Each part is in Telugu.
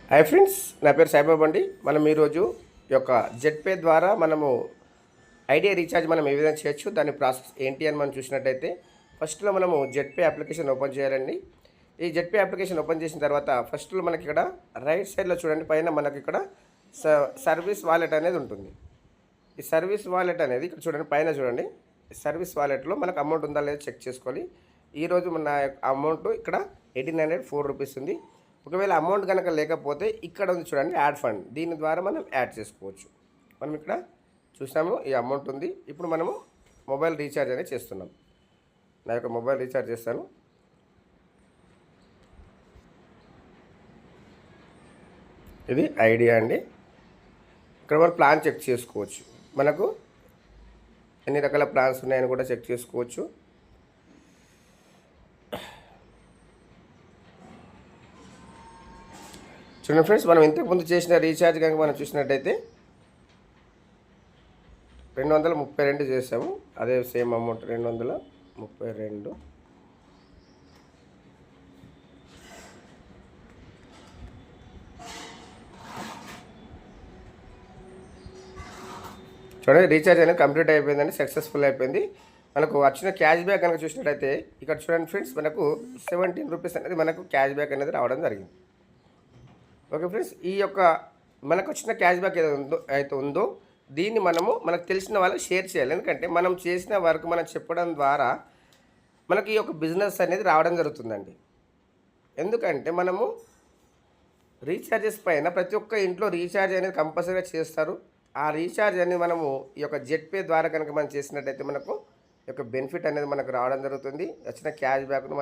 హాయ్ ఫ్రెండ్స్, నా పేరు సాయిబాబా అండి. మనం ఈరోజు ఈ యొక్క జెట్పే ద్వారా మనము ఐడియా రీఛార్జ్ మనం ఏ విధంగా చేయొచ్చు, దాని ప్రాసెస్ ఏంటి అని మనం చూసినట్టయితే ఫస్ట్లో మనము జెట్పే అప్లికేషన్ ఓపెన్ చేయాలండి. ఈ జెట్పే అప్లికేషన్ ఓపెన్ చేసిన తర్వాత ఫస్ట్లో మనకి ఇక్కడ రైట్ సైడ్లో చూడండి, పైన మనకి ఇక్కడ సర్వీస్ వాలెట్ అనేది ఉంటుంది. ఈ సర్వీస్ వాలెట్ అనేది ఇక్కడ చూడండి, పైన చూడండి. సర్వీస్ వాలెట్లో మనకు అమౌంట్ ఉందా లేదా చెక్ చేసుకోవాలి. ఈరోజు మన అమౌంట్ ఇక్కడ 1804 రూపీస్ ఉంది. ఒకవేళ అమౌంట్ కనుక లేకపోతే ఇక్కడ ఉంది చూడండి, యాడ్ ఫండ్. దీని ద్వారా మనం యాడ్ చేసుకోవచ్చు. మనం ఇక్కడ చూసాము, ఈ అమౌంట్ ఉంది. ఇప్పుడు మనము మొబైల్ రీఛార్జ్ అనేది చేస్తున్నాం. నా యొక్క మొబైల్ రీఛార్జ్ చేస్తాను. ఇది ఐడియా అండి. ఇక్కడ మనం ప్లాన్ చెక్ చేసుకోవచ్చు. మనకు ఎన్ని రకాల ప్లాన్స్ ఉన్నాయని కూడా చెక్ చేసుకోవచ్చు. చూడండి ఫ్రెండ్స్, మనం ఇంతకుముందు చేసిన రీఛార్జ్ కనుక మనం చూసినట్టయితే 232 చేసాము. అదే సేమ్ అమౌంట్ 232. చూడండి, రీఛార్జ్ అనేది కంప్లీట్ అయిపోయిందండి, సక్సెస్ఫుల్ అయిపోయింది. మనకు వచ్చిన క్యాష్ బ్యాక్ కనుక చూసినట్టయితే ఇక్కడ చూడండి ఫ్రెండ్స్, మనకు 17 రూపీస్ అనేది మనకు క్యాష్ బ్యాక్ అనేది రావడం జరిగింది. ఓకే ఫ్రెండ్స్, ఈ యొక్క మనకు వచ్చిన క్యాష్ బ్యాక్ ఏదైతే ఉందో దీన్ని మనకు తెలిసిన వాళ్ళకి షేర్ చేయాలి. ఎందుకంటే మనం చేసిన వర్క్ మనం చెప్పడం ద్వారా మనకి ఈ యొక్క బిజినెస్ అనేది రావడం జరుగుతుందండి. ఎందుకంటే మనము రీఛార్జెస్ పైన ప్రతి ఒక్క ఇంట్లో రీఛార్జ్ అనేది కంపల్సరీగా చేస్తారు. ఆ రీఛార్జ్ అనేది మనము ఈ యొక్క జెట్పే ద్వారా కనుక మనం చేసినట్టయితే మనకు ఈ యొక్క బెనిఫిట్ అనేది మనకు రావడం జరుగుతుంది. వచ్చిన క్యాష్ బ్యాక్ను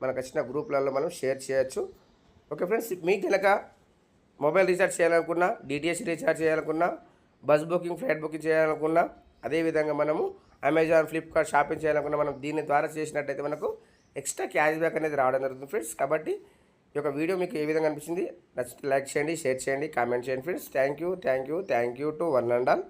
మనకు వచ్చిన గ్రూప్లలో మనం షేర్ చేయొచ్చు. ఓకే ఫ్రెండ్స్, మీకు కనుక మొబైల్ రీఛార్జ్ చేయాలనుకున్నా, డిటిహెచ్ రీఛార్జ్ చేయాలనుకున్నా, బస్ బుకింగ్, ఫ్లైట్ బుకింగ్ చేయాలనుకున్నా, అదేవిధంగా మనము అమెజాన్, ఫ్లిప్కార్ట్ షాపింగ్ చేయాలనుకున్నా, మనం దీని ద్వారా చేసినట్టయితే మనకు ఎక్స్ట్రా క్యాష్ బ్యాక్ అనేది రావడం జరుగుతుంది ఫ్రెండ్స్. కాబట్టి ఈ యొక్క వీడియో మీకు ఏ విధంగా అనిపించింది, నచ్చితే లైక్ చేయండి, షేర్ చేయండి, కామెంట్ చేయండి friends. Thank you to one and all.